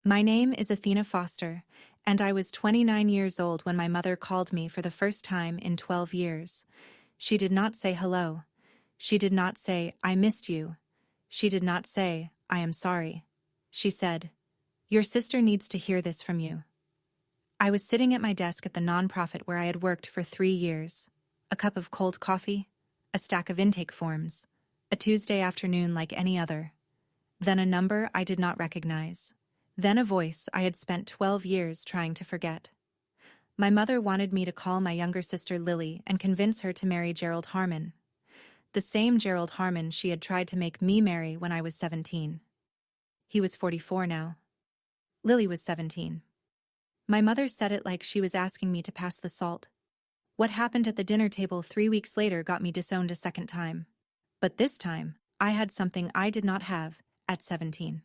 My name is Athena Foster, and I was 29 years old when my mother called me for the first time in 12 years. She did not say hello. She did not say, I missed you. She did not say, I am sorry. She said, your sister needs to hear this from you. I was sitting at my desk at the nonprofit where I had worked for 3 years. A cup of cold coffee, a stack of intake forms, a Tuesday afternoon like any other. Then a number I did not recognize. Then a voice I had spent 12 years trying to forget. My mother wanted me to call my younger sister Lily and convince her to marry Gerald Harmon. The same Gerald Harmon she had tried to make me marry when I was 17. He was 44 now. Lily was 17. My mother said it like she was asking me to pass the salt. What happened at the dinner table 3 weeks later got me disowned a second time. But this time, I had something I did not have at 17.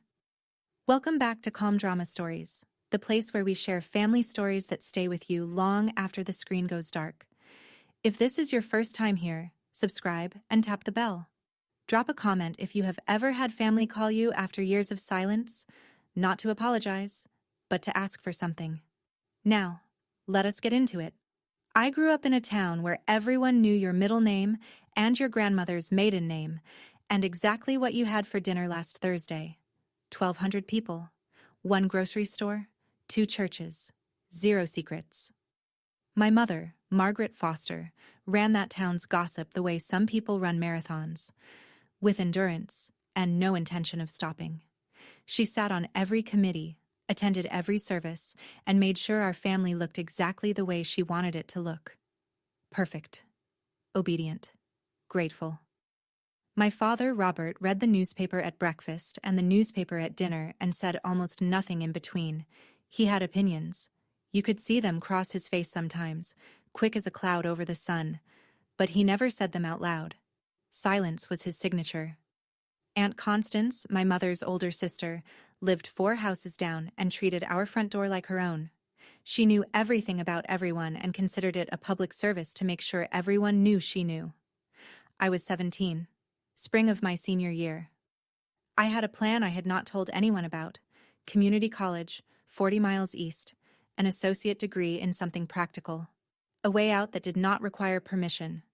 Welcome back to Calm Drama Stories, the place where we share family stories that stay with you long after the screen goes dark. If this is your first time here, subscribe and tap the bell. Drop a comment if you have ever had family call you after years of silence, not to apologize, but to ask for something. Now, let us get into it. I grew up in a town where everyone knew your middle name and your grandmother's maiden name, and exactly what you had for dinner last Thursday. 1,200 people, 1 grocery store, 2 churches, 0 secrets. My mother, Margaret Foster, ran that town's gossip the way some people run marathons, with endurance and no intention of stopping. She sat on every committee, attended every service, and made sure our family looked exactly the way she wanted it to look. Perfect. Obedient. Grateful. My father, Robert, read the newspaper at breakfast and the newspaper at dinner and said almost nothing in between. He had opinions. You could see them cross his face sometimes, quick as a cloud over the sun, but he never said them out loud. Silence was his signature. Aunt Constance, my mother's older sister, lived 4 houses down and treated our front door like her own. She knew everything about everyone and considered it a public service to make sure everyone knew she knew. I was 17. Spring of my senior year. I had a plan I had not told anyone about. Community college, 40 miles east, an associate degree in something practical. A way out that did not require permission.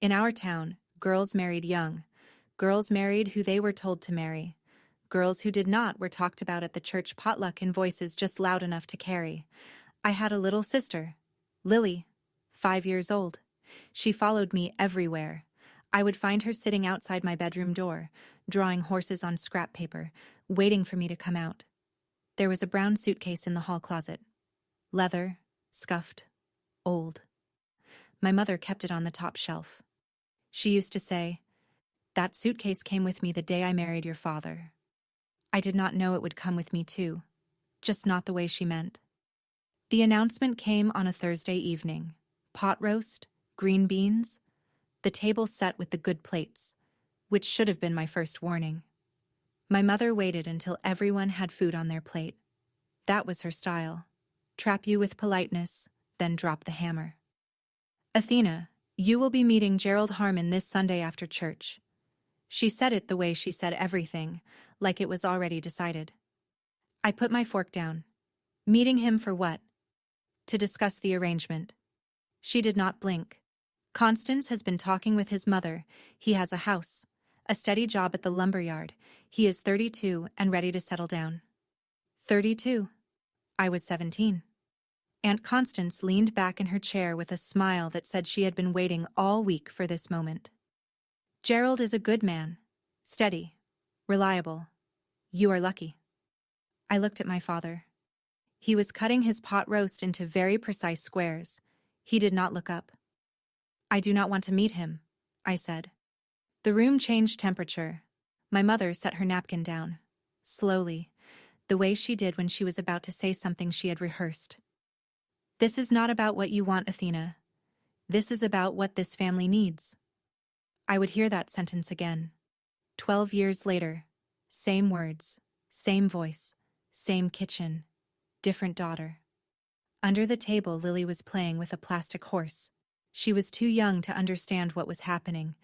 In our town, girls married young. Girls married who they were told to marry. Girls who did not were talked about at the church potluck in voices just loud enough to carry. I had a little sister, Lily, 5 years old. She followed me everywhere. I would find her sitting outside my bedroom door, drawing horses on scrap paper, waiting for me to come out. There was a brown suitcase in the hall closet. Leather, scuffed, old. My mother kept it on the top shelf. She used to say, that suitcase came with me the day I married your father. I did not know it would come with me too, just not the way she meant. The announcement came on a Thursday evening. Pot roast, green beans, the table set with the good plates, which should have been my first warning. My mother waited until everyone had food on their plate. That was her style. Trap you with politeness, then drop the hammer. Athena, you will be meeting Gerald Harmon this Sunday after church. She said it the way she said everything, like it was already decided. I put my fork down. Meeting him for what? To discuss the arrangement. She did not blink. Constance has been talking with his mother. He has a house, a steady job at the lumberyard. He is 32 and ready to settle down. 32. I was 17. Aunt Constance leaned back in her chair with a smile that said she had been waiting all week for this moment. Gerald is a good man. Steady. Reliable. You are lucky. I looked at my father. He was cutting his pot roast into very precise squares. He did not look up. I do not want to meet him, I said. The room changed temperature. My mother set her napkin down. Slowly, the way she did when she was about to say something she had rehearsed. This is not about what you want, Athena. This is about what this family needs. I would hear that sentence again. 12 years later, same words, same voice, same kitchen, different daughter. Under the table, Lily was playing with a plastic horse. She was too young to understand what was happening.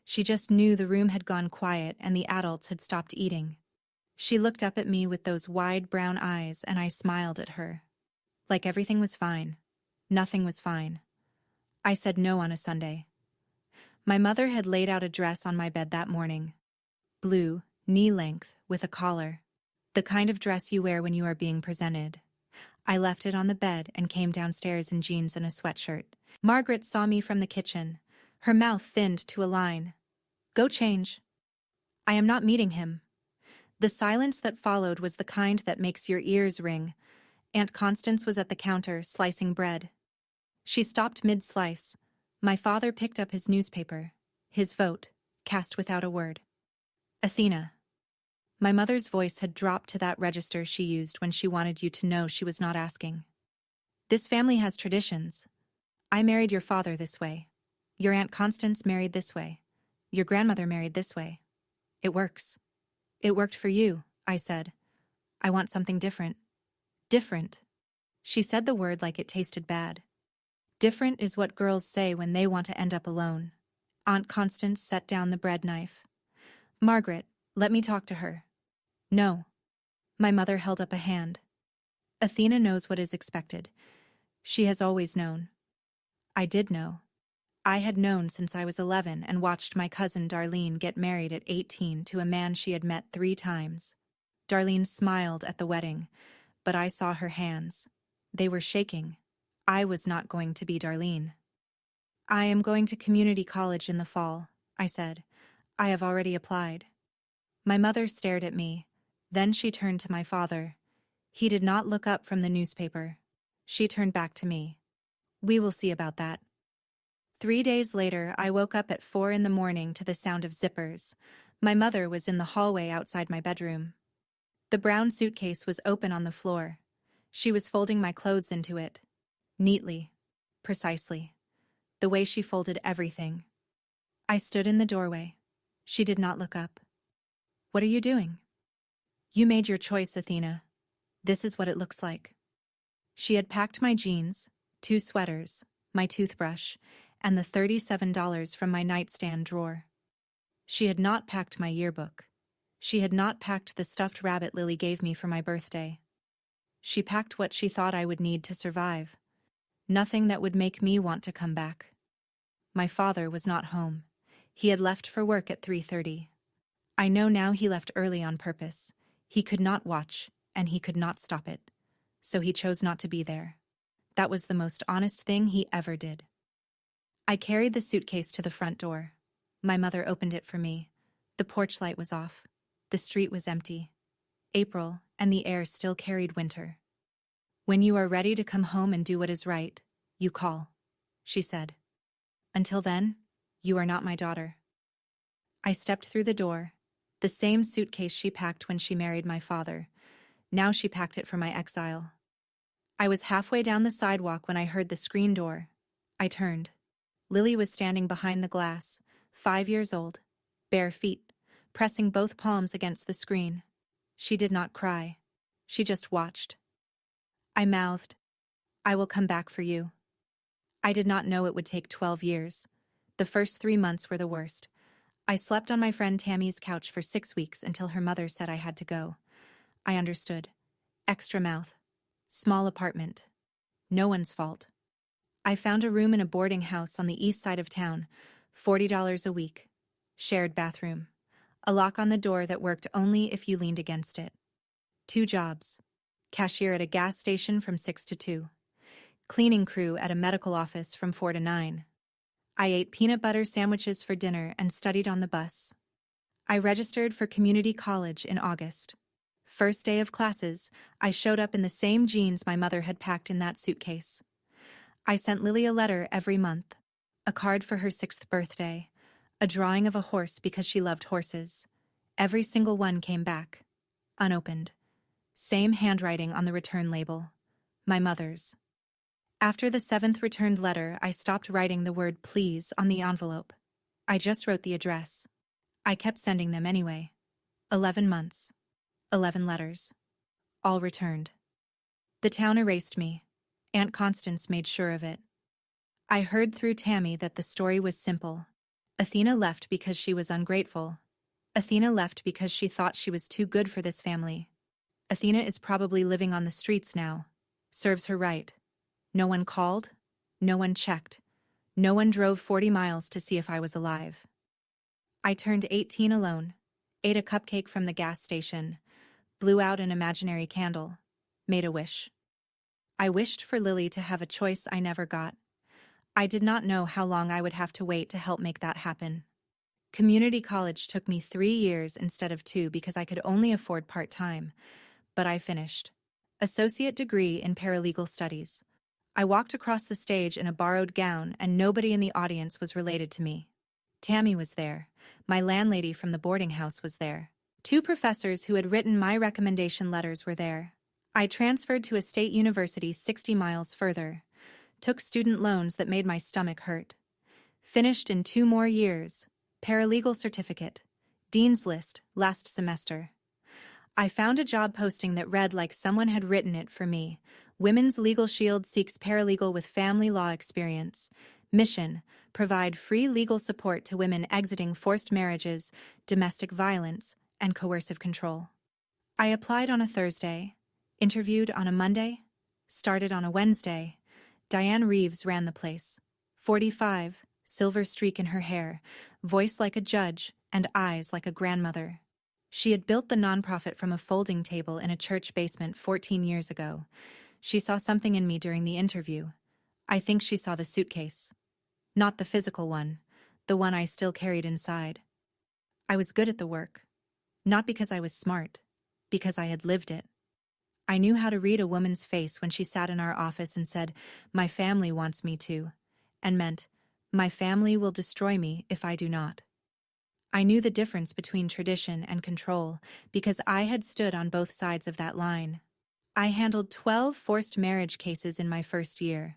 She just knew the room had gone quiet and the adults had stopped eating. She looked up at me with those wide brown eyes and I smiled at her. Like everything was fine. Nothing was fine. I said no on a Sunday. My mother had laid out a dress on my bed that morning. Blue, knee-length, with a collar. The kind of dress you wear when you are being presented. I left it on the bed and came downstairs in jeans and a sweatshirt. Margaret saw me from the kitchen. Her mouth thinned to a line. Go change. I am not meeting him. The silence that followed was the kind that makes your ears ring. Aunt Constance was at the counter, slicing bread. She stopped mid-slice. My father picked up his newspaper. His vote, cast without a word. Athena. My mother's voice had dropped to that register she used when she wanted you to know she was not asking. This family has traditions. I married your father this way. Your Aunt Constance married this way. Your grandmother married this way. It works. It worked for you, I said. I want something different. Different. She said the word like it tasted bad. Different is what girls say when they want to end up alone. Aunt Constance set down the bread knife. Margaret, let me talk to her. No. My mother held up a hand. Athena knows what is expected. She has always known. I did know. I had known since I was 11 and watched my cousin Darlene get married at 18 to a man she had met 3 times. Darlene smiled at the wedding, but I saw her hands. They were shaking. I was not going to be Darlene. I am going to community college in the fall, I said. I have already applied. My mother stared at me. Then she turned to my father. He did not look up from the newspaper. She turned back to me. We will see about that. 3 days later, I woke up at 4 in the morning to the sound of zippers. My mother was in the hallway outside my bedroom. The brown suitcase was open on the floor. She was folding my clothes into it. Neatly. Precisely. The way she folded everything. I stood in the doorway. She did not look up. What are you doing? You made your choice, Athena. This is what it looks like. She had packed my jeans, 2 sweaters, my toothbrush, and the $37 from my nightstand drawer. She had not packed my yearbook. She had not packed the stuffed rabbit Lily gave me for my birthday. She packed what she thought I would need to survive. Nothing that would make me want to come back. My father was not home. He had left for work at 3:30. I know now he left early on purpose. He could not watch, and he could not stop it. So he chose not to be there. That was the most honest thing he ever did. I carried the suitcase to the front door. My mother opened it for me. The porch light was off. The street was empty. April, and the air still carried winter. When you are ready to come home and do what is right, you call, she said. Until then, you are not my daughter. I stepped through the door, the same suitcase she packed when she married my father. Now she packed it for my exile. I was halfway down the sidewalk when I heard the screen door. I turned. Lily was standing behind the glass, 5 years old, bare feet, pressing both palms against the screen. She did not cry. She just watched. I mouthed, I will come back for you. I did not know it would take 12 years. The first 3 months were the worst. I slept on my friend Tammy's couch for 6 weeks until her mother said I had to go. I understood. Extra mouth. Small apartment. No one's fault. I found a room in a boarding house on the east side of town, $40 a week. Shared bathroom. A lock on the door that worked only if you leaned against it. 2 jobs. Cashier at a gas station from 6 to 2. Cleaning crew at a medical office from 4 to 9. I ate peanut butter sandwiches for dinner and studied on the bus. I registered for community college in August. First day of classes, I showed up in the same jeans my mother had packed in that suitcase. I sent Lily a letter every month, a card for her 6th birthday, a drawing of a horse because she loved horses. Every single one came back, unopened. Same handwriting on the return label, my mother's. After the 7th returned letter, I stopped writing the word please on the envelope. I just wrote the address. I kept sending them anyway. 11 months. 11 letters. All returned. The town erased me. Aunt Constance made sure of it. I heard through Tammy that the story was simple. Athena left because she was ungrateful. Athena left because she thought she was too good for this family. Athena is probably living on the streets now. Serves her right. No one called. No one checked. No one drove 40 miles to see if I was alive. I turned 18 alone, ate a cupcake from the gas station, blew out an imaginary candle, made a wish. I wished for Lily to have a choice I never got. I did not know how long I would have to wait to help make that happen. Community college took me 3 years instead of 2 because I could only afford part-time, but I finished. Associate degree in paralegal studies. I walked across the stage in a borrowed gown and nobody in the audience was related to me. Tammy was there. My landlady from the boarding house was there. 2 professors who had written my recommendation letters were there. I transferred to a state university 60 miles further. Took student loans that made my stomach hurt. Finished in 2 more years. Paralegal certificate. Dean's list, last semester. I found a job posting that read like someone had written it for me. Women's Legal Shield seeks paralegal with family law experience. Mission: provide free legal support to women exiting forced marriages, domestic violence, and coercive control. I applied on a Thursday, interviewed on a Monday, started on a Wednesday. Diane Reeves ran the place. 45, silver streak in her hair, voice like a judge, and eyes like a grandmother. She had built the nonprofit from a folding table in a church basement 14 years ago. She saw something in me during the interview. I think she saw the suitcase. Not the physical one, the one I still carried inside. I was good at the work. Not because I was smart, because I had lived it. I knew how to read a woman's face when she sat in our office and said, "My family wants me to," and meant, "My family will destroy me if I do not." I knew the difference between tradition and control because I had stood on both sides of that line. I handled 12 forced marriage cases in my first year.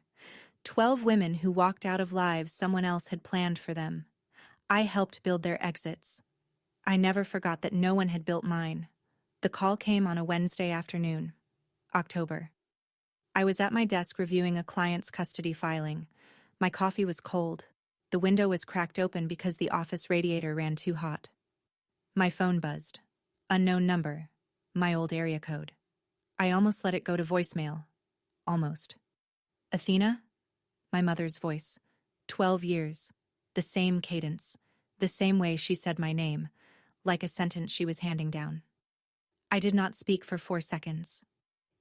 12 women who walked out of lives someone else had planned for them. I helped build their exits. I never forgot that no one had built mine. The call came on a Wednesday afternoon, October. I was at my desk reviewing a client's custody filing. My coffee was cold. The window was cracked open because the office radiator ran too hot. My phone buzzed. Unknown number. My old area code. I almost let it go to voicemail. Almost. Athena? My mother's voice. 12 years. The same cadence. The same way she said my name. Like a sentence she was handing down. I did not speak for 4 seconds.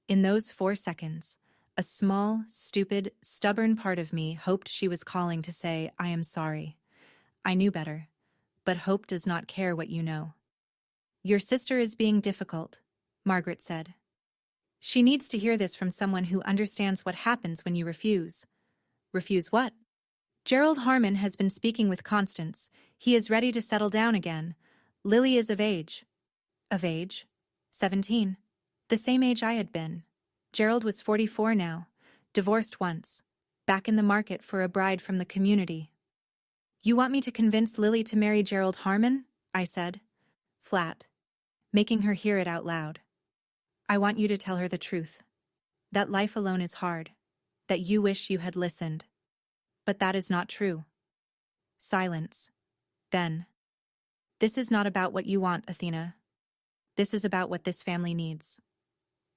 In those 4 seconds, a small, stupid, stubborn part of me hoped she was calling to say, "I am sorry." I knew better, but hope does not care what you know. "Your sister is being difficult," Margaret said. "She needs to hear this from someone who understands what happens when you refuse." Refuse what? "Gerald Harmon has been speaking with Constance. He is ready to settle down again. Lily is of age." Of age? 17. The same age I had been. Gerald was 44 now, divorced once, back in the market for a bride from the community. "You want me to convince Lily to marry Gerald Harmon?" I said, flat, making her hear it out loud. "I want you to tell her the truth. That life alone is hard, that you wish you had listened. But that is not true." Silence. Then. "This is not about what you want, Athena. This is about what this family needs."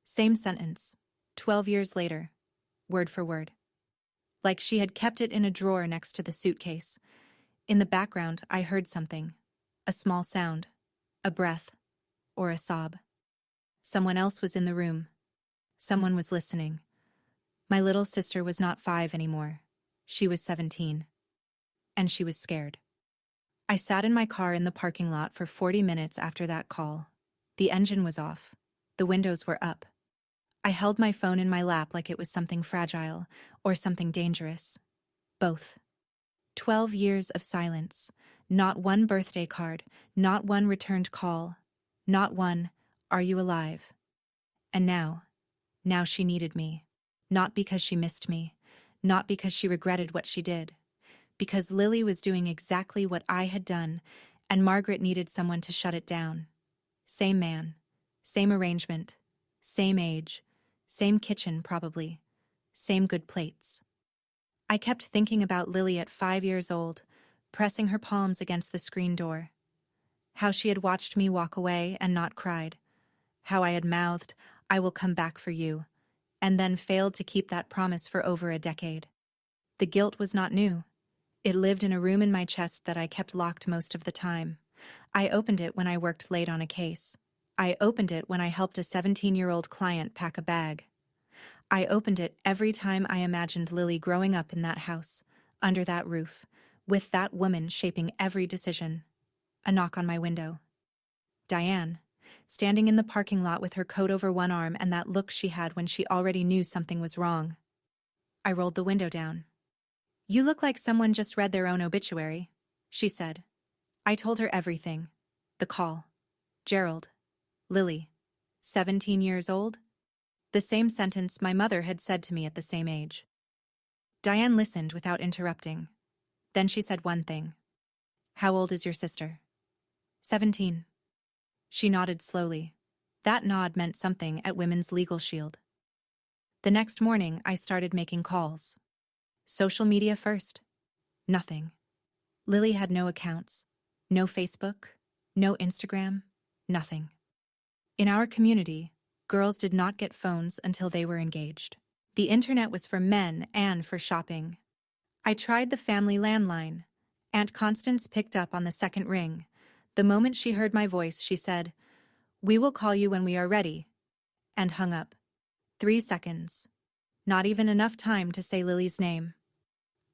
Same sentence, 12 years later, word for word. Like she had kept it in a drawer next to the suitcase. In the background, I heard something. A small sound. A breath. Or a sob. Someone else was in the room. Someone was listening. My little sister was not 5 anymore. She was 17. And she was scared. I sat in my car in the parking lot for 40 minutes after that call. The engine was off. The windows were up. I held my phone in my lap like it was something fragile or something dangerous. Both. 12 years of silence. Not one birthday card. Not one returned call. Not one, "Are you alive?" And now she needed me. Not because she missed me. Not because she regretted what she did. Because Lily was doing exactly what I had done, and Margaret needed someone to shut it down. Same man. Same arrangement. Same age. Same kitchen, probably. Same good plates. I kept thinking about Lily at 5 years old, pressing her palms against the screen door. How she had watched me walk away and not cried. How I had mouthed, "I will come back for you," and then failed to keep that promise for over a decade. The guilt was not new. It lived in a room in my chest that I kept locked most of the time. I opened it when I worked late on a case. I opened it when I helped a 17-year-old client pack a bag. I opened it every time I imagined Lily growing up in that house, under that roof, with that woman shaping every decision. A knock on my window. Diane, standing in the parking lot with her coat over one arm and that look she had when she already knew something was wrong. I rolled the window down. "You look like someone just read their own obituary," she said. I told her everything. The call. Gerald. Lily. 17 years old? The same sentence my mother had said to me at the same age. Diane listened without interrupting. Then she said one thing. "How old is your sister?" 17. She nodded slowly. That nod meant something at Women's Legal Shield. The next morning, I started making calls. Social media first. Nothing. Lily had no accounts. No Facebook. No Instagram. Nothing. In our community, girls did not get phones until they were engaged. The internet was for men and for shopping. I tried the family landline. Aunt Constance picked up on the second ring. The moment she heard my voice, she said, "We will call you when we are ready," and hung up. 3 seconds. Not even enough time to say Lily's name.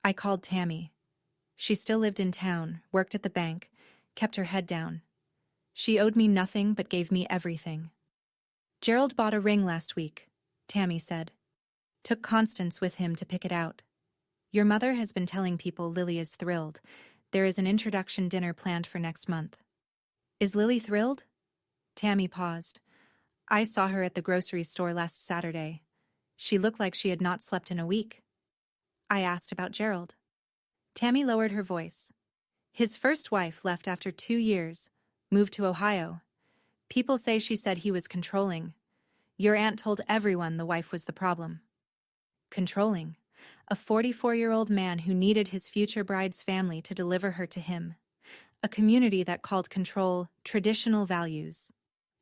I called Tammy. She still lived in town, worked at the bank, kept her head down. She owed me nothing but gave me everything. "Gerald bought a ring last week," Tammy said. "Took Constance with him to pick it out. Your mother has been telling people Lily is thrilled. There is an introduction dinner planned for next month." "Is Lily thrilled?" Tammy paused. "I saw her at the grocery store last Saturday. She looked like she had not slept in a week." I asked about Gerald. Tammy lowered her voice. "His first wife left after 2 years, moved to Ohio. People say she said he was controlling. Your aunt told everyone the wife was the problem." Controlling. A 44-year-old man who needed his future bride's family to deliver her to him. A community that called control traditional values.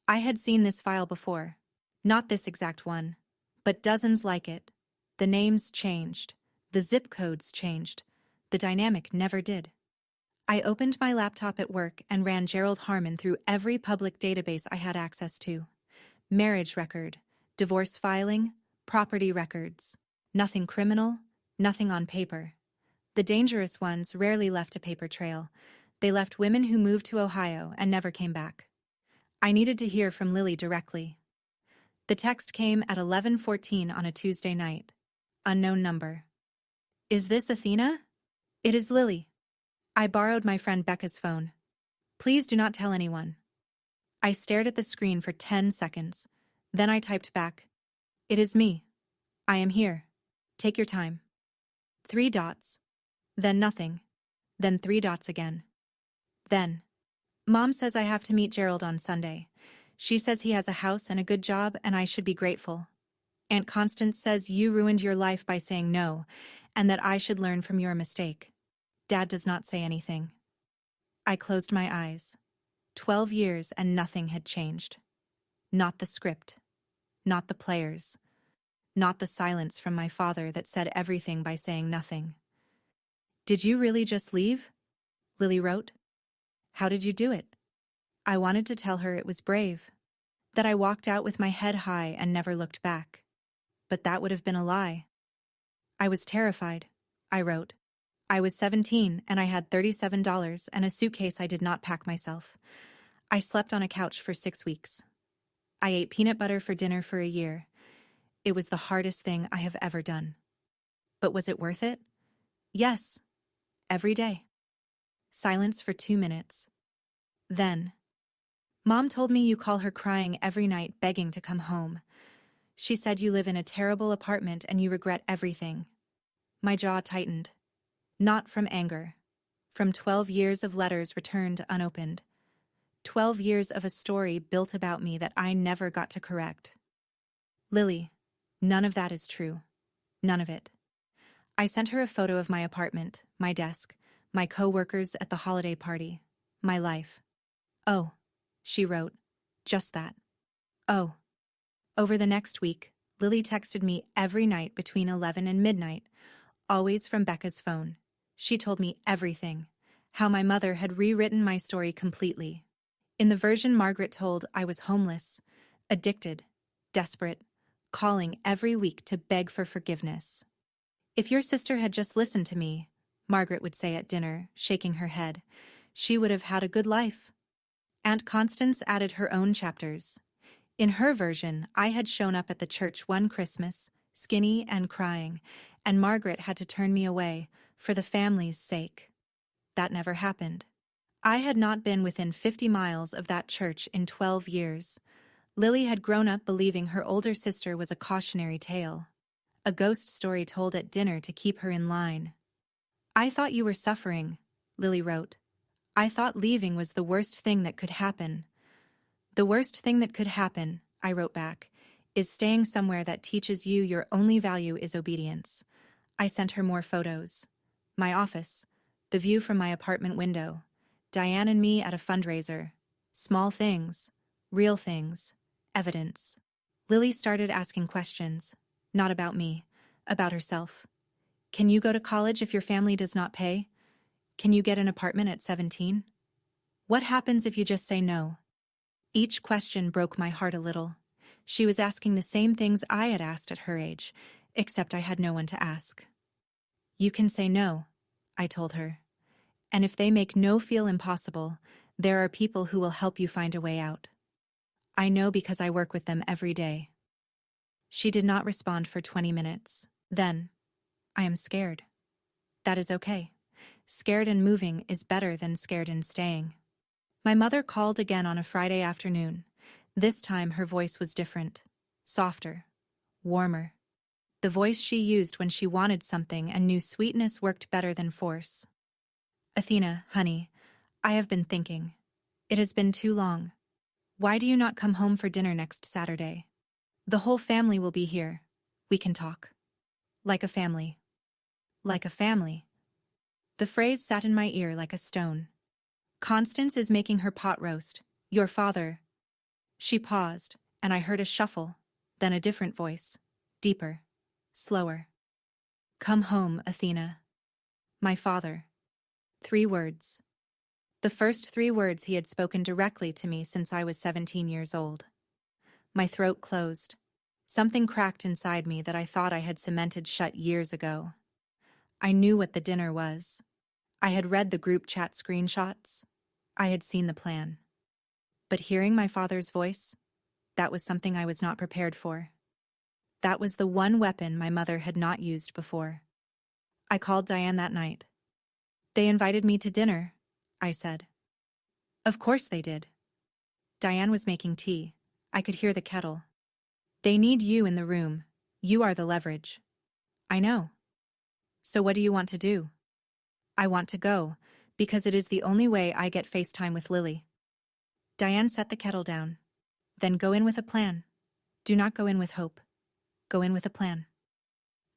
I had seen this file before. Not this exact one, but dozens like it. The names changed. The zip codes changed. The dynamic never did. I opened my laptop at work and ran Gerald Harmon through every public database I had access to. Marriage record, divorce filing, property records. Nothing criminal, nothing on paper. The dangerous ones rarely left a paper trail. They left women who moved to Ohio and never came back. I needed to hear from Lily directly. The text came at 11:14 on a Tuesday night. Unknown number. "Is this Athena?" "It is Lily. I borrowed my friend Becca's phone. Please do not tell anyone." I stared at the screen for 10 seconds. Then I typed back, "It is me. I am here. Take your time." 3 dots. Then nothing. Then 3 dots again. Then, "Mom says I have to meet Gerald on Sunday. She says he has a house and a good job and I should be grateful. Aunt Constance says you ruined your life by saying no, and that I should learn from your mistake. Dad does not say anything." I closed my eyes. 12 years and nothing had changed. Not the script. Not the players. Not the silence from my father that said everything by saying nothing. "Did you really just leave?" Lily wrote. "How did you do it?" I wanted to tell her it was brave. That I walked out with my head high and never looked back. But that would have been a lie. "I was terrified," I wrote. "I was 17 and I had $37 and a suitcase I did not pack myself. I slept on a couch for 6 weeks. I ate peanut butter for dinner for a year. It was the hardest thing I have ever done. But was it worth it? Yes. Every day." Silence for 2 minutes. Then, "Mom told me you call her crying every night begging to come home. She said you live in a terrible apartment and you regret everything." My jaw tightened. Not from anger. From 12 years of letters returned unopened. 12 years of a story built about me that I never got to correct. "Lily, none of that is true. None of it." I sent her a photo of my apartment, my desk, my co-workers at the holiday party, my life. Oh, she wrote. Just that. Oh. Over the next week, Lily texted me every night between 11 and midnight, always from Becca's phone. She told me everything. How my mother had rewritten my story completely. In the version Margaret told, I was homeless, addicted, desperate, calling every week to beg for forgiveness. If your sister had just listened to me, Margaret would say at dinner, shaking her head, she would have had a good life. Aunt Constance added her own chapters. In her version, I had shown up at the church one Christmas, skinny and crying, and Margaret had to turn me away, for the family's sake. That never happened. I had not been within 50 miles of that church in 12 years. Lily had grown up believing her older sister was a cautionary tale, a ghost story told at dinner to keep her in line. I thought you were suffering, Lily wrote. I thought leaving was the worst thing that could happen. The worst thing that could happen, I wrote back, is staying somewhere that teaches you your only value is obedience. I sent her more photos. My office, the view from my apartment window, Diane and me at a fundraiser. Small things, real things, evidence. Lily started asking questions, not about me, about herself. Can you go to college if your family does not pay? Can you get an apartment at 17? What happens if you just say no? Each question broke my heart a little. She was asking the same things I had asked at her age, except I had no one to ask. You can say no, I told her. And if they make no feel impossible, there are people who will help you find a way out. I know because I work with them every day. She did not respond for 20 minutes. Then, I am scared. That is okay. Scared and moving is better than scared and staying. My mother called again on a Friday afternoon. This time her voice was different, softer, warmer. The voice she used when she wanted something and knew sweetness worked better than force. Athena, honey, I have been thinking. It has been too long. Why do you not come home for dinner next Saturday? The whole family will be here. We can talk. Like a family. Like a family. The phrase sat in my ear like a stone. Constance is making her pot roast. Your father. She paused, and I heard a shuffle, then a different voice. Deeper. Slower. Come home, Athena. My father. 3 words. The first 3 words he had spoken directly to me since I was 17 years old. My throat closed. Something cracked inside me that I thought I had cemented shut years ago. I knew what the dinner was. I had read the group chat screenshots. I had seen the plan. But hearing my father's voice, that was something I was not prepared for. That was the one weapon my mother had not used before. I called Diane that night. They invited me to dinner, I said. Of course they did. Diane was making tea. I could hear the kettle. They need you in the room. You are the leverage. I know. So what do you want to do? I want to go, because it is the only way I get FaceTime with Lily. Diane set the kettle down. Then go in with a plan. Do not go in with hope. Go in with a plan.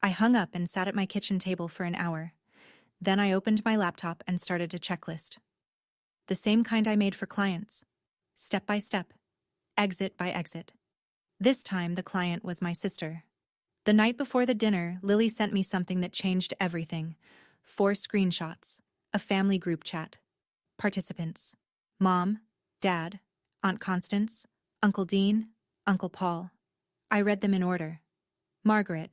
I hung up and sat at my kitchen table for an hour. Then I opened my laptop and started a checklist. The same kind I made for clients. Step by step. Exit by exit. This time the client was my sister. The night before the dinner, Lily sent me something that changed everything. 4 screenshots. A family group chat. Participants. Mom, Dad, Aunt Constance, Uncle Dean, Uncle Paul. I read them in order. Margaret.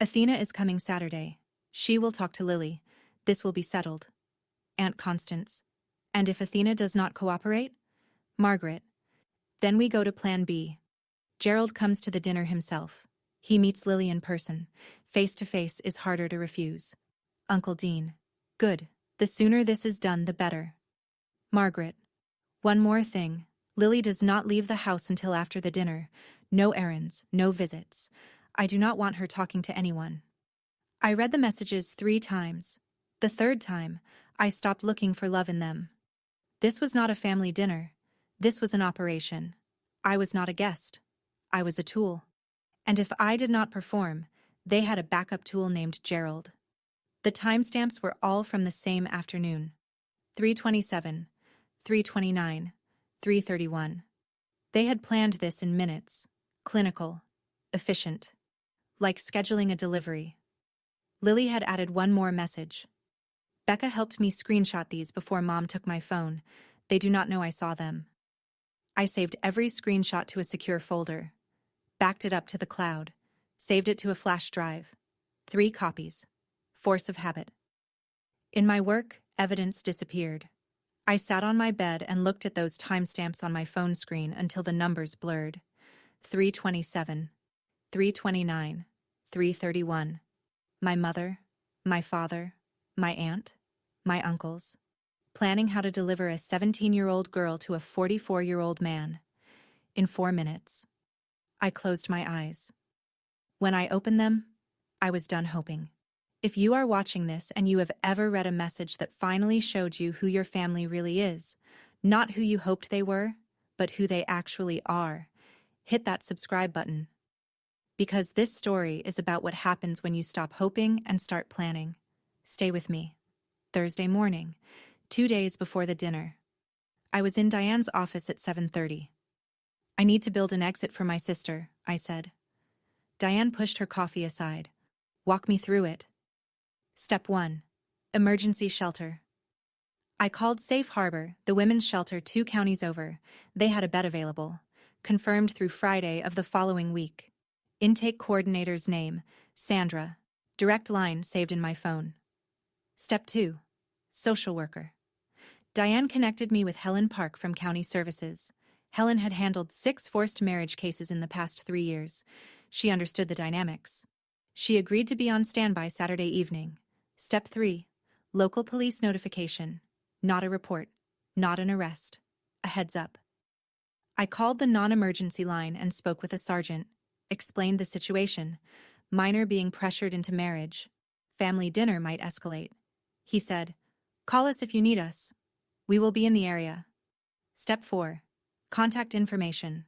Athena is coming Saturday. She will talk to Lily. This will be settled. Aunt Constance. And if Athena does not cooperate? Margaret. Then we go to Plan B. Gerald comes to the dinner himself. He meets Lily in person. Face to face is harder to refuse. Uncle Dean. Good. The sooner this is done, the better. Margaret. One more thing. Lily does not leave the house until after the dinner. No errands, no visits. I do not want her talking to anyone. I read the messages 3 times. The 3rd time, I stopped looking for love in them. This was not a family dinner. This was an operation. I was not a guest. I was a tool. And if I did not perform, they had a backup tool named Gerald. The timestamps were all from the same afternoon. 3:27, 3:29, 3:31. They had planned this in minutes. Clinical. Efficient. Like scheduling a delivery. Lily had added one more message. Becca helped me screenshot these before Mom took my phone. They do not know I saw them. I saved every screenshot to a secure folder. Backed it up to the cloud. Saved it to a flash drive. 3 copies. Force of habit. In my work, evidence disappeared. I sat on my bed and looked at those timestamps on my phone screen until the numbers blurred. 3:27. 3:29. 3:31. My mother, my father, my aunt, my uncles. Planning how to deliver a 17-year-old girl to a 44-year-old man. In 4 minutes. I closed my eyes. When I opened them, I was done hoping. If you are watching this and you have ever read a message that finally showed you who your family really is, not who you hoped they were, but who they actually are, hit that subscribe button. Because this story is about what happens when you stop hoping and start planning. Stay with me. Thursday morning, 2 days before the dinner. I was in Diane's office at 7:30. I need to build an exit for my sister, I said. Diane pushed her coffee aside. Walk me through it. Step 1. Emergency shelter. I called Safe Harbor, the women's shelter 2 counties over. They had a bed available. Confirmed through Friday of the following week. Intake coordinator's name, Sandra. Direct line saved in my phone. Step 2. Social worker. Diane connected me with Helen Park from County Services. Helen had handled 6 forced marriage cases in the past 3 years. She understood the dynamics. She agreed to be on standby Saturday evening. Step 3. Local police notification. Not a report. Not an arrest. A heads up. I called the non-emergency line and spoke with a sergeant. Explained the situation. Minor being pressured into marriage. Family dinner might escalate. He said, call us if you need us. We will be in the area. Step 4. Contact information.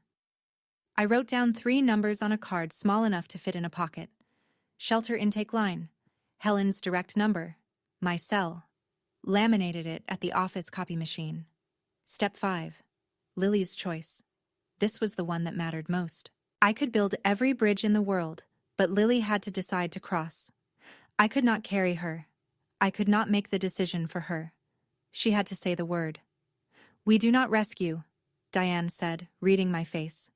I wrote down 3 numbers on a card small enough to fit in a pocket. Shelter intake line. Helen's direct number. My cell. Laminated it at the office copy machine. Step 5. Lily's choice. This was the one that mattered most. I could build every bridge in the world, but Lily had to decide to cross. I could not carry her. I could not make the decision for her. She had to say the word. We do not rescue, Diane said, reading my face.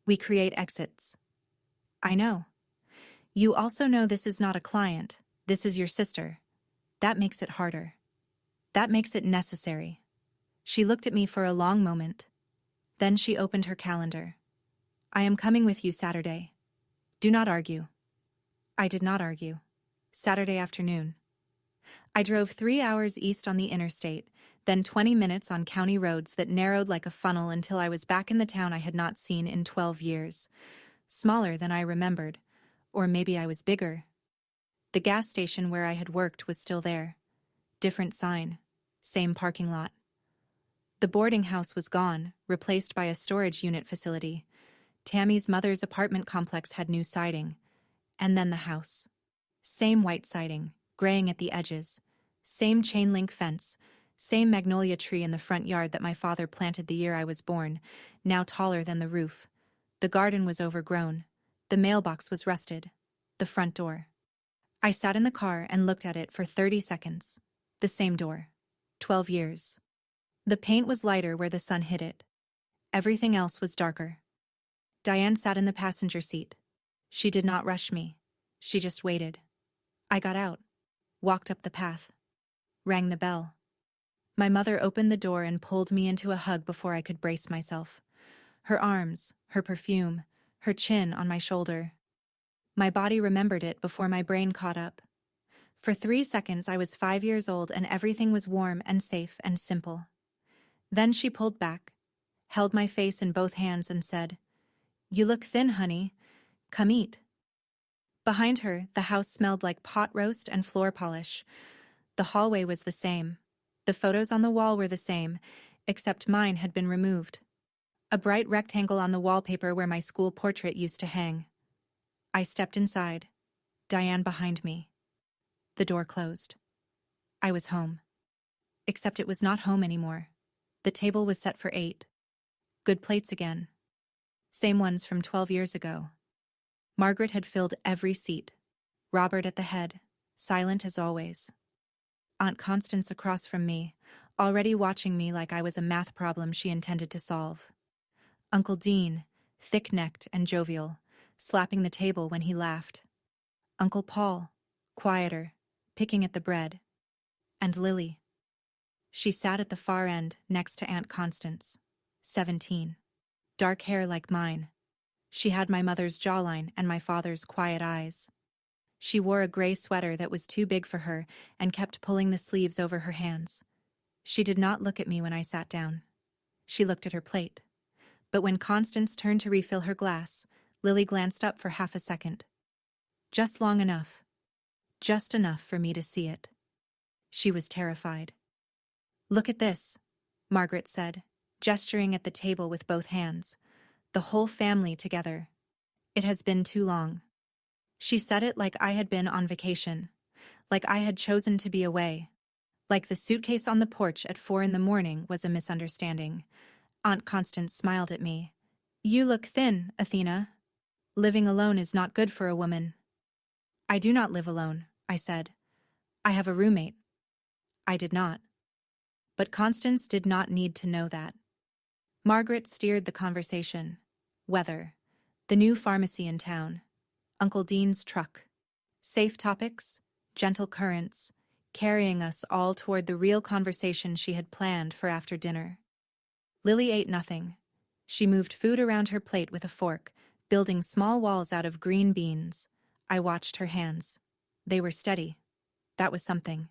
We create exits. I know. You also know this is not a client. This is your sister. That makes it harder. That makes it necessary. She looked at me for a long moment. Then she opened her calendar. I am coming with you Saturday. Do not argue. I did not argue. Saturday afternoon. I drove 3 hours east on the interstate, then 20 minutes on county roads that narrowed like a funnel until I was back in the town I had not seen in 12 years. Smaller than I remembered. Or maybe I was bigger. The gas station where I had worked was still there. Different sign. Same parking lot. The boarding house was gone, replaced by a storage unit facility. Tammy's mother's apartment complex had new siding. And then the house. Same white siding, graying at the edges. Same chain link fence. Same magnolia tree in the front yard that my father planted the year I was born, now taller than the roof. The garden was overgrown. The mailbox was rusted. The front door. I sat in the car and looked at it for 30 seconds. The same door. 12 years. The paint was lighter where the sun hit it. Everything else was darker. Diane sat in the passenger seat. She did not rush me. She just waited. I got out. Walked up the path. Rang the bell. My mother opened the door and pulled me into a hug before I could brace myself. Her arms, her perfume, her chin on my shoulder. My body remembered it before my brain caught up. For 3 seconds I was 5 years old and everything was warm and safe and simple. Then she pulled back, held my face in both hands and said, You look thin, honey. Come eat. Behind her, the house smelled like pot roast and floor polish. The hallway was the same. The photos on the wall were the same, except mine had been removed. A bright rectangle on the wallpaper where my school portrait used to hang. I stepped inside, Diane behind me. The door closed. I was home. Except it was not home anymore. The table was set for 8. Good plates again. Same ones from 12 years ago. Margaret had filled every seat. Robert at the head, silent as always. Aunt Constance across from me, already watching me like I was a math problem she intended to solve. Uncle Dean, thick-necked and jovial, slapping the table when he laughed. Uncle Paul, quieter, picking at the bread. And Lily. She sat at the far end next to Aunt Constance, 17. Dark hair like mine. She had my mother's jawline and my father's quiet eyes. She wore a gray sweater that was too big for her and kept pulling the sleeves over her hands. She did not look at me when I sat down. She looked at her plate. But when Constance turned to refill her glass, Lily glanced up for half a second. Just long enough. Just enough for me to see it. She was terrified. "Look at this," Margaret said, gesturing at the table with both hands. "The whole family together. It has been too long." She said it like I had been on vacation, like I had chosen to be away, like the suitcase on the porch at 4 a.m. was a misunderstanding. Aunt Constance smiled at me. "You look thin, Athena. Living alone is not good for a woman." "I do not live alone," I said. "I have a roommate." I did not. But Constance did not need to know that. Margaret steered the conversation. Weather. The new pharmacy in town. Uncle Dean's truck. Safe topics, gentle currents, carrying us all toward the real conversation she had planned for after dinner. Lily ate nothing. She moved food around her plate with a fork, building small walls out of green beans. I watched her hands. They were steady. That was something.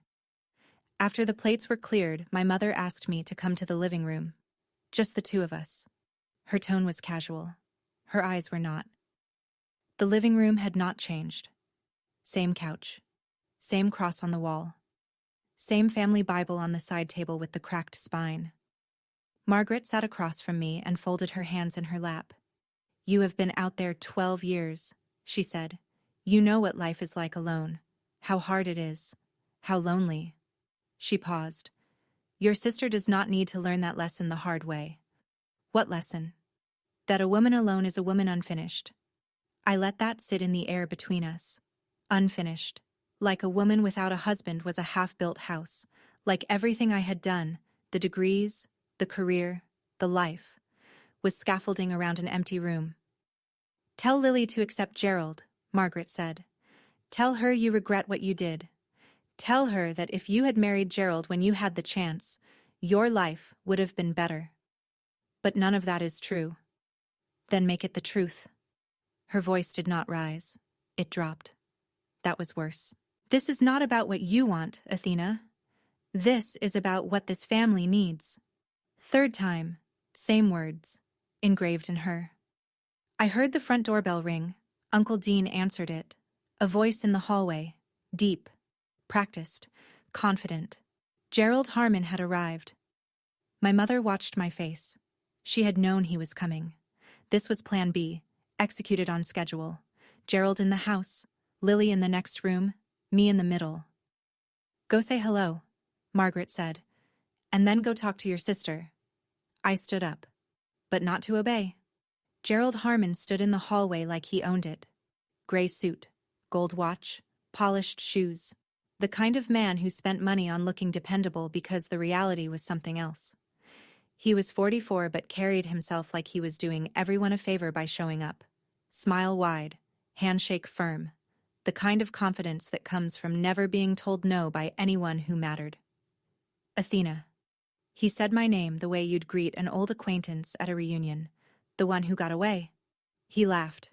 After the plates were cleared, my mother asked me to come to the living room. Just the two of us. Her tone was casual. Her eyes were not. The living room had not changed. Same couch. Same cross on the wall. Same family Bible on the side table with the cracked spine. Margaret sat across from me and folded her hands in her lap. "You have been out there 12 years, she said. "You know what life is like alone. How hard it is. How lonely." She paused. "Your sister does not need to learn that lesson the hard way." "What lesson?" "That a woman alone is a woman unfinished." I let that sit in the air between us. Unfinished. Like a woman without a husband was a half-built house. Like everything I had done, the degrees, the career, the life, was scaffolding around an empty room. "Tell Lily to accept Gerald," Margaret said. "Tell her you regret what you did. Tell her that if you had married Gerald when you had the chance, your life would have been better. But none of that is true. Then make it the truth." Her voice did not rise. It dropped. That was worse. "This is not about what you want, Athena. This is about what this family needs." Third time, same words, engraved in her. I heard the front doorbell ring. Uncle Dean answered it. A voice in the hallway, deep, practiced, confident. Gerald Harmon had arrived. My mother watched my face. She had known he was coming. This was Plan B, executed on schedule. Gerald in the house, Lily in the next room, me in the middle. "Go say hello," Margaret said, "and then go talk to your sister." I stood up, but not to obey. Gerald Harmon stood in the hallway like he owned it. Gray suit, gold watch, polished shoes. The kind of man who spent money on looking dependable because the reality was something else. He was 44 but carried himself like he was doing everyone a favor by showing up. Smile wide, handshake firm. The kind of confidence that comes from never being told no by anyone who mattered. "Athena." He said my name the way you'd greet an old acquaintance at a reunion. "The one who got away." He laughed.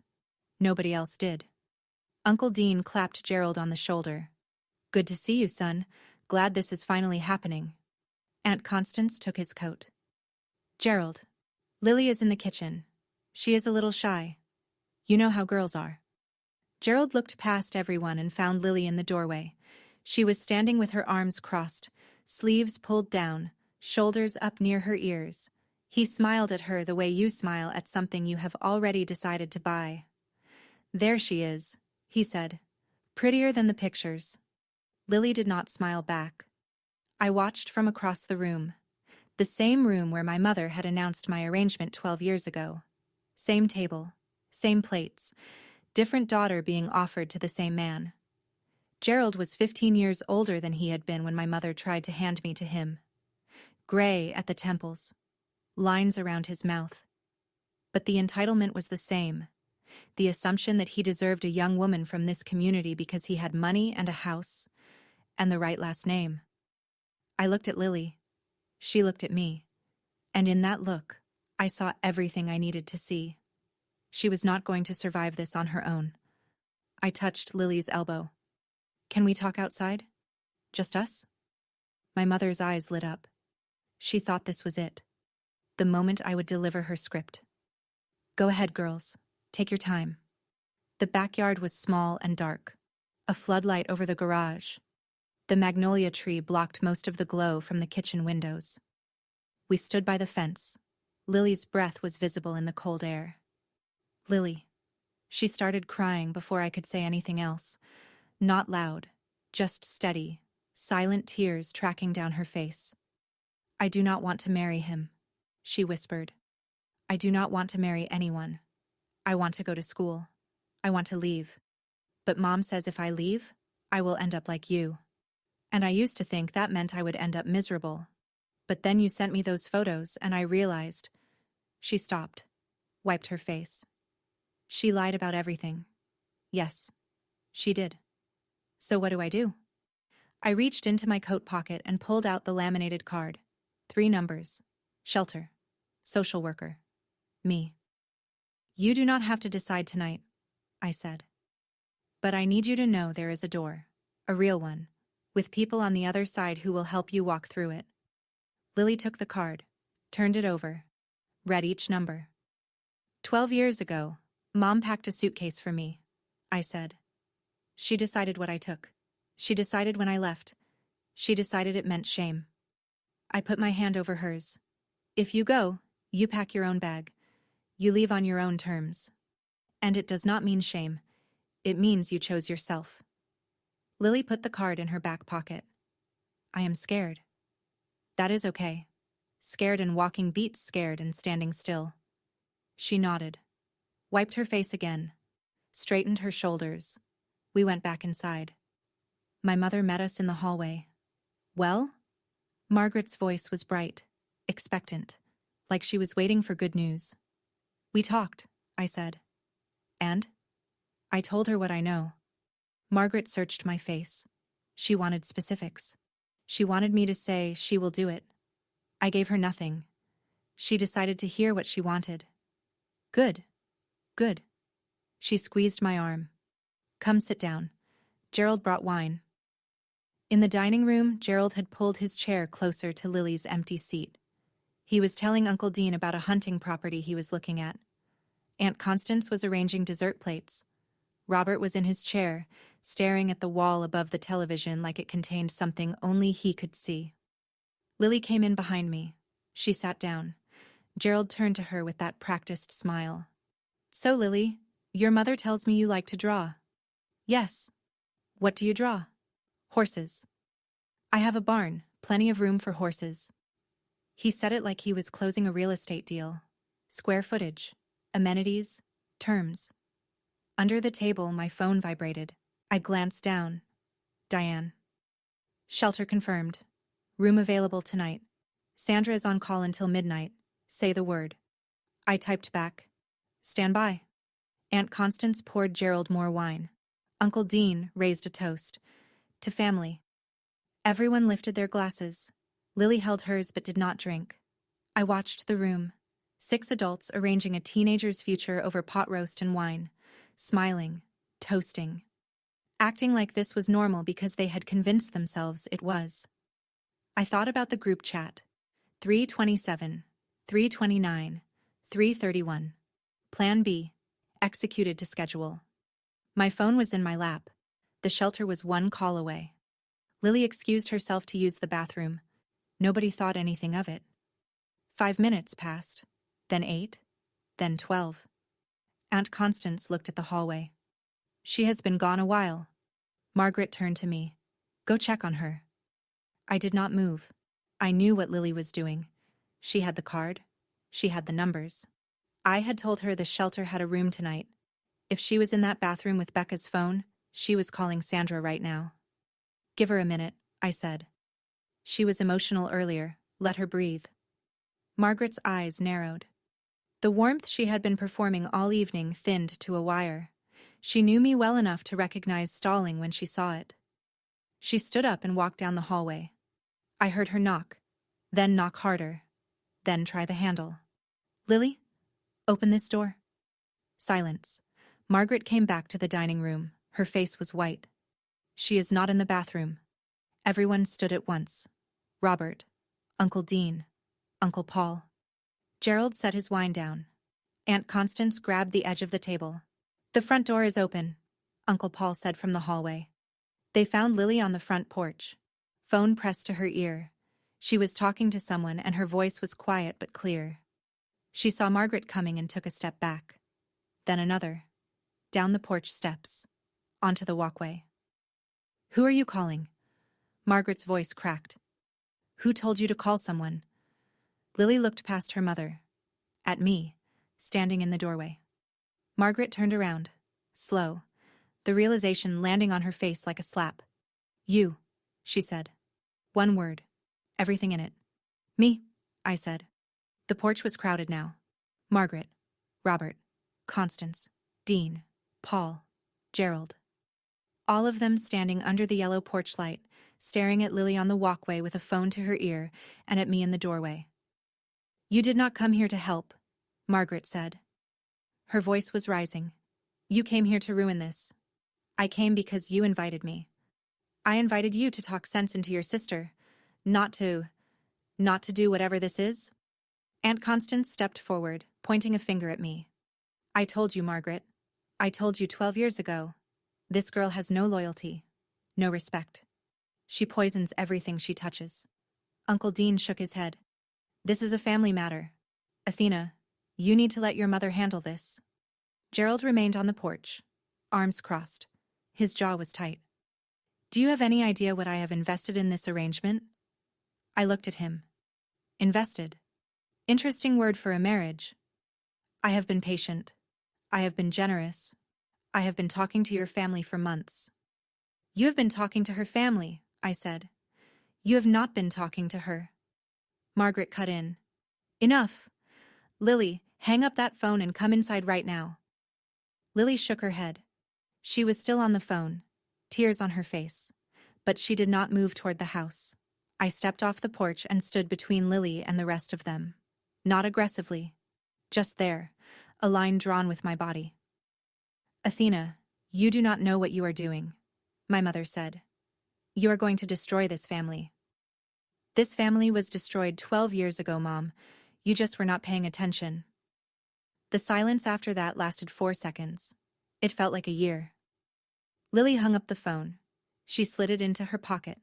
Nobody else did. Uncle Dean clapped Gerald on the shoulder. "Good to see you, son. Glad this is finally happening." Aunt Constance took his coat. "Gerald, Lily is in the kitchen. She is a little shy. You know how girls are." Gerald looked past everyone and found Lily in the doorway. She was standing with her arms crossed, sleeves pulled down, shoulders up near her ears. He smiled at her the way you smile at something you have already decided to buy. "There she is," he said. "Prettier than the pictures." Lily did not smile back. I watched from across the room. The same room where my mother had announced my arrangement 12 years ago. Same table, same plates, different daughter being offered to the same man. Gerald was 15 years older than he had been when my mother tried to hand me to him. Gray at the temples, lines around his mouth. But the entitlement was the same. The assumption that he deserved a young woman from this community because he had money and a house, and the right last name. I looked at Lily. She looked at me. And in that look, I saw everything I needed to see. She was not going to survive this on her own. I touched Lily's elbow. Can we talk outside? Just us? My mother's eyes lit up. She thought this was it. The moment I would deliver her script. Go ahead, girls. Take your time. The backyard was small and dark. A floodlight over the garage. The magnolia tree blocked most of the glow from the kitchen windows. We stood by the fence. Lily's breath was visible in the cold air. Lily. She started crying before I could say anything else. Not loud, just steady, silent tears tracking down her face. I do not want to marry him, she whispered. I do not want to marry anyone. I want to go to school. I want to leave. But Mom says if I leave, I will end up like you. And I used to think that meant I would end up miserable. But then you sent me those photos and I realized. She stopped, wiped her face. She lied about everything. Yes, she did. So what do? I reached into my coat pocket and pulled out the laminated card. 3 numbers. Shelter. Social worker. Me. You do not have to decide tonight, I said. But I need you to know there is a door, a real one, with people on the other side who will help you walk through it. Lily took the card, turned it over, read each number. 12 years ago, Mom packed a suitcase for me, I said. She decided what I took. She decided when I left. She decided it meant shame. I put my hand over hers. If you go, you pack your own bag. You leave on your own terms. And it does not mean shame. It means you chose yourself. Lily put the card in her back pocket. I am scared. That is okay. Scared and walking beats scared and standing still. She nodded, wiped her face again, straightened her shoulders. We went back inside. My mother met us in the hallway. Well? Margaret's voice was bright, expectant, like she was waiting for good news. We talked, I said. And? I told her what I know. Margaret searched my face. She wanted specifics. She wanted me to say she will do it. I gave her nothing. She decided to hear what she wanted. Good. Good. She squeezed my arm. Come sit down. Gerald brought wine. In the dining room, Gerald had pulled his chair closer to Lily's empty seat. He was telling Uncle Dean about a hunting property he was looking at. Aunt Constance was arranging dessert plates. Robert was in his chair, staring at the wall above the television like it contained something only he could see. Lily came in behind me. She sat down. Gerald turned to her with that practiced smile. So, Lily, your mother tells me you like to draw. Yes. What do you draw? Horses. I have a barn, plenty of room for horses. He said it like he was closing a real estate deal. Square footage, amenities, terms. Under the table, my phone vibrated. I glanced down. Diane. Shelter confirmed. Room available tonight. Sandra is on call until midnight. Say the word. I typed back. Stand by. Aunt Constance poured Gerald more wine. Uncle Dean raised a toast. To family. Everyone lifted their glasses. Lily held hers but did not drink. I watched the room. 6 adults arranging a teenager's future over pot roast and wine. Smiling. Toasting. Acting like this was normal because they had convinced themselves it was. I thought about the group chat. 327, 329, 331. Plan B. Executed to schedule. My phone was in my lap. The shelter was 1 call away. Lily excused herself to use the bathroom. Nobody thought anything of it. 5 minutes passed, then 8, then 12. Aunt Constance looked at the hallway. She has been gone a while. Margaret turned to me. Go check on her. I did not move. I knew what Lily was doing. She had the card. She had the numbers. I had told her the shelter had a room tonight. If she was in that bathroom with Becca's phone, she was calling Sandra right now. Give her a minute, I said. She was emotional earlier. Let her breathe. Margaret's eyes narrowed. The warmth she had been performing all evening thinned to a wire. She knew me well enough to recognize stalling when she saw it. She stood up and walked down the hallway. I heard her knock, then knock harder, then try the handle. Lily? Open this door. Silence. Margaret came back to the dining room. Her face was white. She is not in the bathroom. Everyone stood at once. Robert, Uncle Dean, Uncle Paul. Gerald set his wine down. Aunt Constance grabbed the edge of the table. The front door is open, Uncle Paul said from the hallway. They found Lily on the front porch. Phone pressed to her ear. She was talking to someone and her voice was quiet but clear. She saw Margaret coming and took a step back. Then another. Down the porch steps. Onto the walkway. Who are you calling? Margaret's voice cracked. Who told you to call someone? Lily looked past her mother. At me, standing in the doorway. Margaret turned around. Slow. The realization landing on her face like a slap. You, she said. One word. Everything in it. Me, I said. The porch was crowded now. Margaret, Robert, Constance, Dean, Paul, Gerald. All of them standing under the yellow porch light, staring at Lily on the walkway with a phone to her ear and at me in the doorway. You did not come here to help, Margaret said. Her voice was rising. You came here to ruin this. I came because you invited me. I invited you to talk sense into your sister, not to do whatever this is. Aunt Constance stepped forward, pointing a finger at me. I told you, Margaret. I told you 12 years ago. This girl has no loyalty, no respect. She poisons everything she touches. Uncle Dean shook his head. This is a family matter. Athena, you need to let your mother handle this. Gerald remained on the porch, arms crossed. His jaw was tight. Do you have any idea what I have invested in this arrangement? I looked at him. Invested. Interesting word for a marriage. I have been patient. I have been generous. I have been talking to your family for months. You have been talking to her family, I said. You have not been talking to her. Margaret cut in. Enough. Lily, hang up that phone and come inside right now. Lily shook her head. She was still on the phone, tears on her face, but she did not move toward the house. I stepped off the porch and stood between Lily and the rest of them. Not aggressively. Just there, a line drawn with my body. Athena, you do not know what you are doing, my mother said. You are going to destroy this family. This family was destroyed 12 years ago, Mom. You just were not paying attention. The silence after that lasted 4 seconds. It felt like a year. Lily hung up the phone. She slid it into her pocket,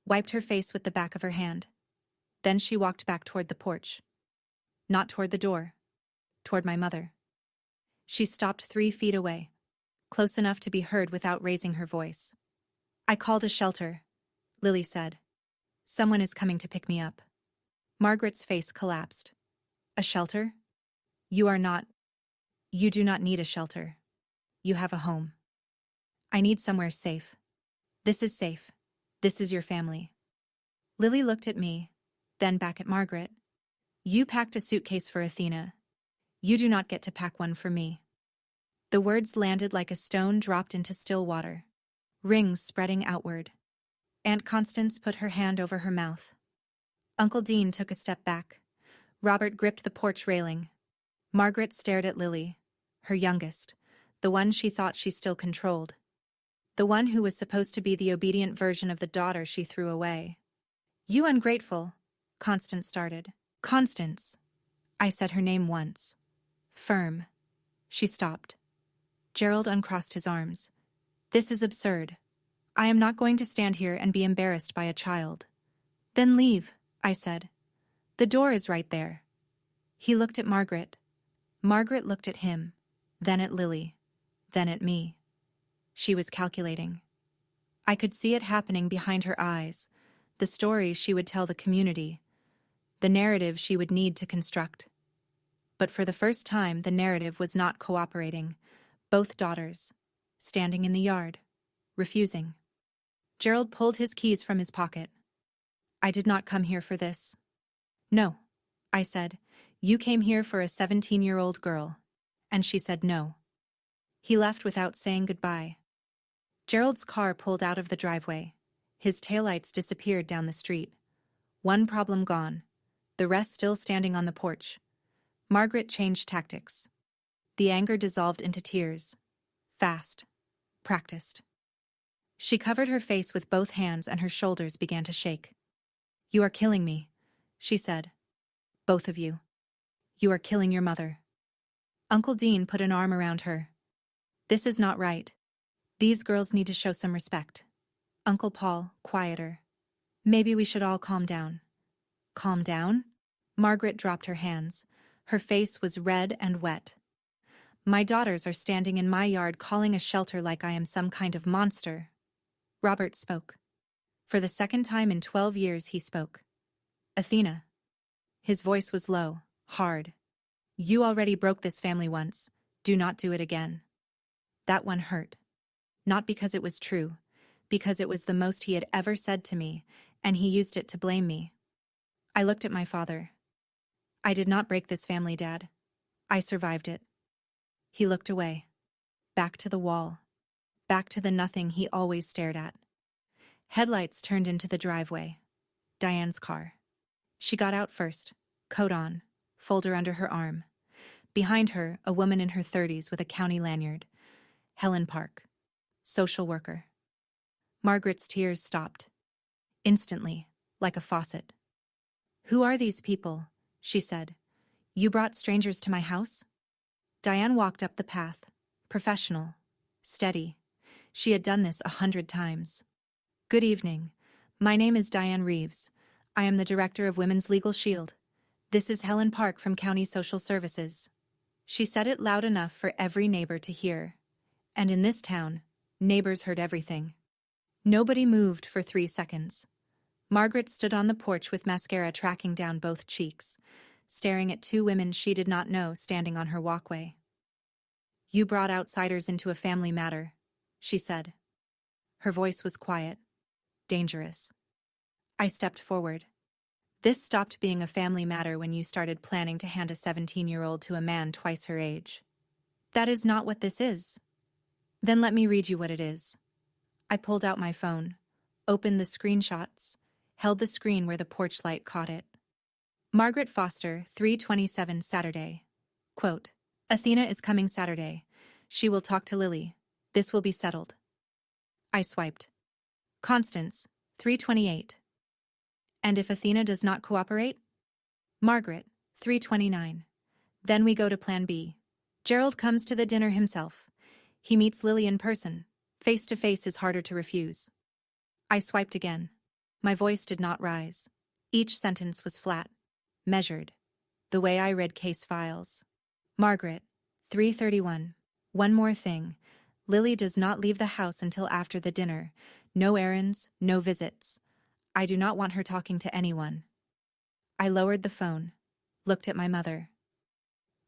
wiped her face with the back of her hand. Then she walked back toward the porch. Not toward the door. Toward my mother. She stopped 3 feet away, close enough to be heard without raising her voice. I called a shelter, Lily said. Someone is coming to pick me up. Margaret's face collapsed. A shelter? You do not need a shelter. You have a home. I need somewhere safe. This is safe. This is your family. Lily looked at me, then back at Margaret. You packed a suitcase for Athena. You do not get to pack one for me. The words landed like a stone dropped into still water, rings spreading outward. Aunt Constance put her hand over her mouth. Uncle Dean took a step back. Robert gripped the porch railing. Margaret stared at Lily, her youngest, the one she thought she still controlled. The one who was supposed to be the obedient version of the daughter she threw away. You ungrateful, Constance started. Constance. I said her name once. Firm. She stopped. Gerald uncrossed his arms. This is absurd. I am not going to stand here and be embarrassed by a child. Then leave, I said. The door is right there. He looked at Margaret. Margaret looked at him, then at Lily, then at me. She was calculating. I could see it happening behind her eyes, the stories she would tell the community. the narrative she would need to construct. But for the first time, the narrative was not cooperating. Both daughters, standing in the yard, refusing. Gerald pulled his keys from his pocket. I did not come here for this. No, I said. You came here for a 17-year-old girl. And she said no. He left without saying goodbye. Gerald's car pulled out of the driveway. His taillights disappeared down the street. One problem gone, the rest still standing on the porch. Margaret changed tactics. The anger dissolved into tears. Fast. Practiced. She covered her face with both hands and her shoulders began to shake. You are killing me, she said. Both of you. You are killing your mother. Uncle Dean put an arm around her. This is not right. These girls need to show some respect. Uncle Paul, quieter. Maybe we should all calm down. Calm down? Margaret dropped her hands. Her face was red and wet. My daughters are standing in my yard calling a shelter like I am some kind of monster. Robert spoke. For the second time in 12 years he spoke. Athena. His voice was low, hard. You already broke this family once. Do not do it again. That one hurt. Not because it was true, because it was the most he had ever said to me, and he used it to blame me. I looked at my father. I did not break this family, Dad. I survived it. He looked away. Back to the wall. Back to the nothing he always stared at. Headlights turned into the driveway. Diane's car. She got out first, coat on, folder under her arm. Behind her, a woman in her 30s with a county lanyard. Helen Park. Social worker. Margaret's tears stopped. Instantly, like a faucet. Who are these people? She said. You brought strangers to my house? Diane walked up the path. Professional. Steady. She had done this 100 times. Good evening. My name is Diane Reeves. I am the director of Women's Legal Shield. This is Helen Park from County Social Services. She said it loud enough for every neighbor to hear. And in this town, neighbors heard everything. Nobody moved for 3 seconds. Margaret stood on the porch with mascara tracking down both cheeks, staring at 2 women she did not know standing on her walkway. You brought outsiders into a family matter, she said. Her voice was quiet, dangerous. I stepped forward. This stopped being a family matter when you started planning to hand a 17-year-old to a man twice her age. That is not what this is. Then let me read you what it is. I pulled out my phone, opened the screenshots, held the screen where the porch light caught it. Margaret Foster, 3/27 Saturday. Quote, Athena is coming Saturday. She will talk to Lily. This will be settled. I swiped. Constance, 3/28. And if Athena does not cooperate? Margaret, 3/29. Then we go to Plan B. Gerald comes to the dinner himself. He meets Lily in person. Face to face is harder to refuse. I swiped again. My voice did not rise. Each sentence was flat, measured, the way I read case files. Margaret, 3/31. One more thing. Lily does not leave the house until after the dinner. No errands, no visits. I do not want her talking to anyone. I lowered the phone, looked at my mother.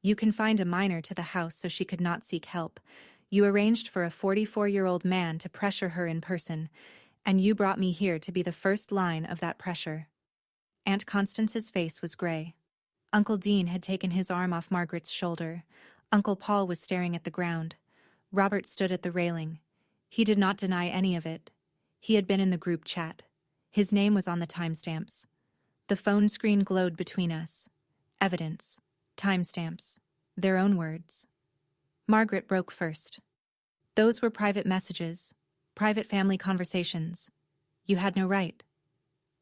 You confined a minor to the house so she could not seek help. You arranged for a 44-year-old man to pressure her in person, and you brought me here to be the first line of that pressure. Aunt Constance's face was gray. Uncle Dean had taken his arm off Margaret's shoulder. Uncle Paul was staring at the ground. Robert stood at the railing. He did not deny any of it. He had been in the group chat. His name was on the timestamps. The phone screen glowed between us. Evidence. Timestamps. Their own words. Margaret broke first. Those were private messages, private family conversations. You had no right.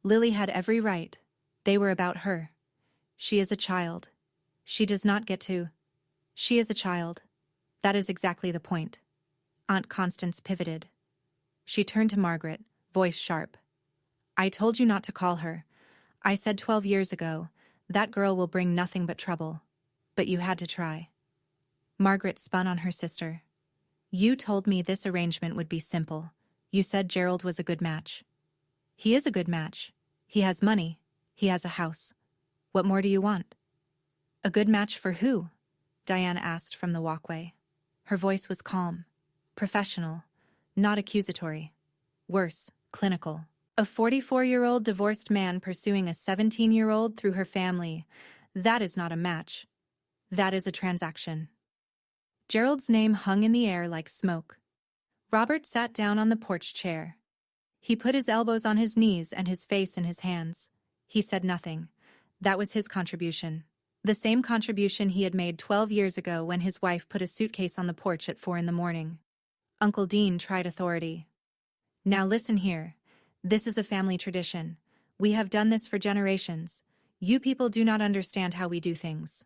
Lily had every right. They were about her. She is a child. She does not get to. She is a child. That is exactly the point. Aunt Constance pivoted. She turned to Margaret, voice sharp. I told you not to call her. I said 12 years ago, that girl will bring nothing but trouble. But you had to try. Margaret spun on her sister. You told me this arrangement would be simple. You said Gerald was a good match. He is a good match. He has money. He has a house. What more do you want? A good match for who? Diane asked from the walkway. Her voice was calm, professional, not accusatory. Worse, clinical. A 44-year-old divorced man pursuing a 17-year-old through her family. That is not a match. That is a transaction. Gerald's name hung in the air like smoke. Robert sat down on the porch chair. He put his elbows on his knees and his face in his hands. He said nothing. That was his contribution. The same contribution he had made 12 years ago when his wife put a suitcase on the porch at 4 a.m. Uncle Dean tried authority. Now listen here. This is a family tradition. We have done this for generations. You people do not understand how we do things.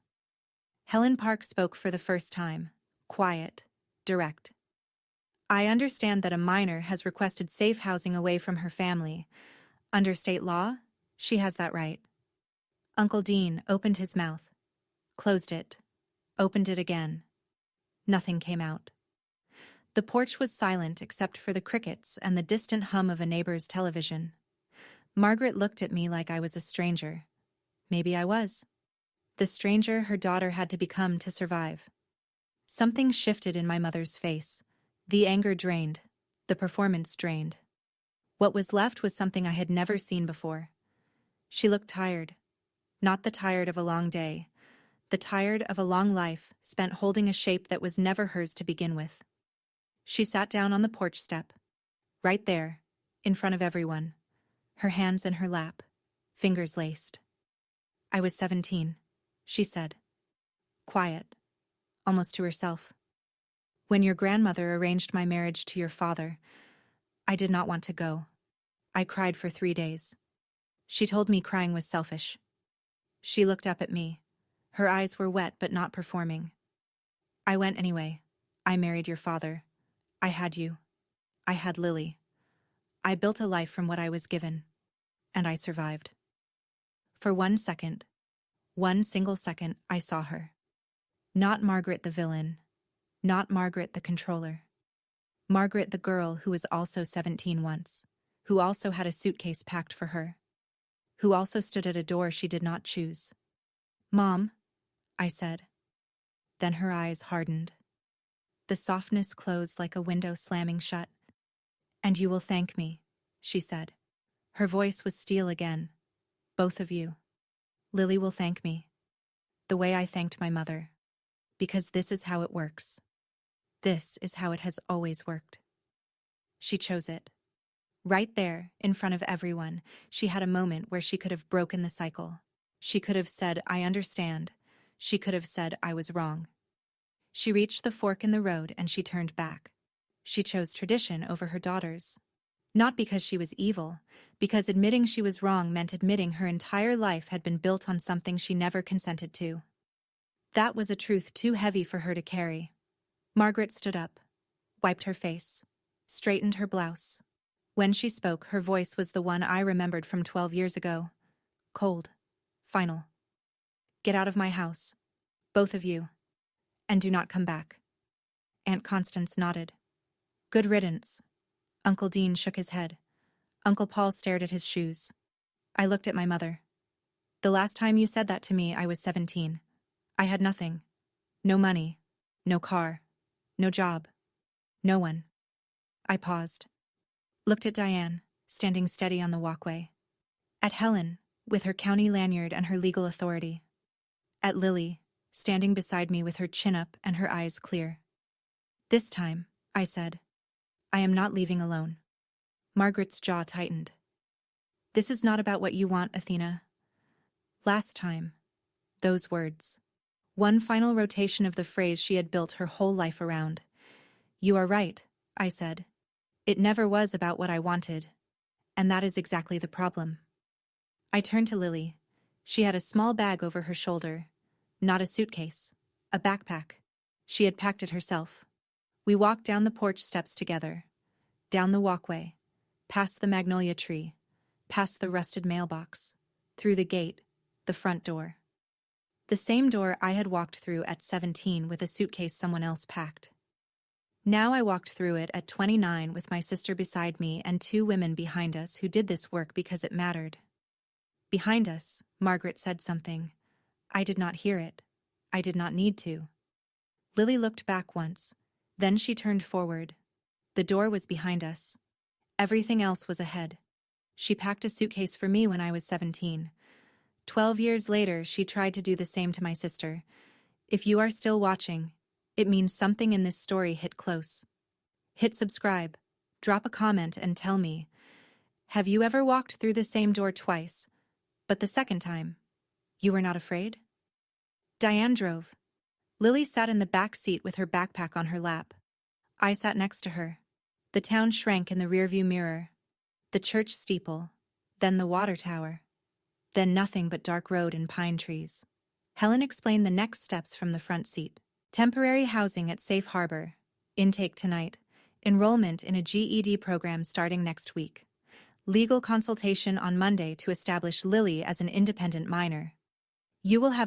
Helen Park spoke for the first time. Quiet. Direct. I understand that a minor has requested safe housing away from her family. Under state law, she has that right. Uncle Dean opened his mouth, closed it, opened it again. Nothing came out. The porch was silent except for the crickets and the distant hum of a neighbor's television. Margaret looked at me like I was a stranger. Maybe I was. The stranger her daughter had to become to survive. Something shifted in my mother's face. The anger drained. The performance drained. What was left was something I had never seen before. She looked tired. Not the tired of a long day. The tired of a long life spent holding a shape that was never hers to begin with. She sat down on the porch step. Right there, in front of everyone. Her hands in her lap. Fingers laced. I was 17, she said. Quiet. Almost to herself. When your grandmother arranged my marriage to your father, I did not want to go. I cried for 3 days. She told me crying was selfish. She looked up at me. Her eyes were wet but not performing. I went anyway. I married your father. I had you. I had Lily. I built a life from what I was given. And I survived. For 1 second, 1 single second, I saw her. Not Margaret the villain. Not Margaret the controller. Margaret the girl who was also 17 once. Who also had a suitcase packed for her. Who also stood at a door she did not choose. Mom, I said. Then her eyes hardened. The softness closed like a window slamming shut. And you will thank me, she said. Her voice was steel again. Both of you. Lily will thank me. The way I thanked my mother. Because this is how it works. This is how it has always worked. She chose it. Right there, in front of everyone, she had a moment where she could have broken the cycle. She could have said, I understand. She could have said, I was wrong. She reached the fork in the road and she turned back. She chose tradition over her daughters. Not because she was evil, because admitting she was wrong meant admitting her entire life had been built on something she never consented to. That was a truth too heavy for her to carry. Margaret stood up, wiped her face, straightened her blouse. When she spoke, her voice was the one I remembered from 12 years ago. Cold. Final. Get out of my house. Both of you. And do not come back. Aunt Constance nodded. Good riddance. Uncle Dean shook his head. Uncle Paul stared at his shoes. I looked at my mother. The last time you said that to me, I was 17. I had nothing. No money. No car. No job. No one. I paused. Looked at Diane, standing steady on the walkway. At Helen, with her county lanyard and her legal authority. At Lily, standing beside me with her chin up and her eyes clear. This time, I said, I am not leaving alone. Margaret's jaw tightened. This is not about what you want, Athena. Last time. Those words. One final rotation of the phrase she had built her whole life around. You are right, I said. It never was about what I wanted. And that is exactly the problem. I turned to Lily. She had a small bag over her shoulder. Not a suitcase. A backpack. She had packed it herself. We walked down the porch steps together. Down the walkway. Past the magnolia tree. Past the rusted mailbox. Through the gate. The front door. The same door I had walked through at 17 with a suitcase someone else packed. Now I walked through it at 29 with my sister beside me and 2 women behind us who did this work because it mattered. Behind us, Margaret said something. I did not hear it. I did not need to. Lily looked back once. Then she turned forward. The door was behind us. Everything else was ahead. She packed a suitcase for me when I was 17. 12 years later, she tried to do the same to my sister. If you are still watching, it means something in this story hit close. Hit subscribe, drop a comment and tell me, have you ever walked through the same door twice, but the second time, you were not afraid? Diane drove. Lily sat in the back seat with her backpack on her lap. I sat next to her. The town shrank in the rearview mirror. The church steeple, then the water tower, then nothing but dark road and pine trees. Helen explained the next steps from the front seat. Temporary housing at Safe Harbor. Intake tonight. Enrollment in a GED program starting next week. Legal consultation on Monday to establish Lily as an independent minor. You will have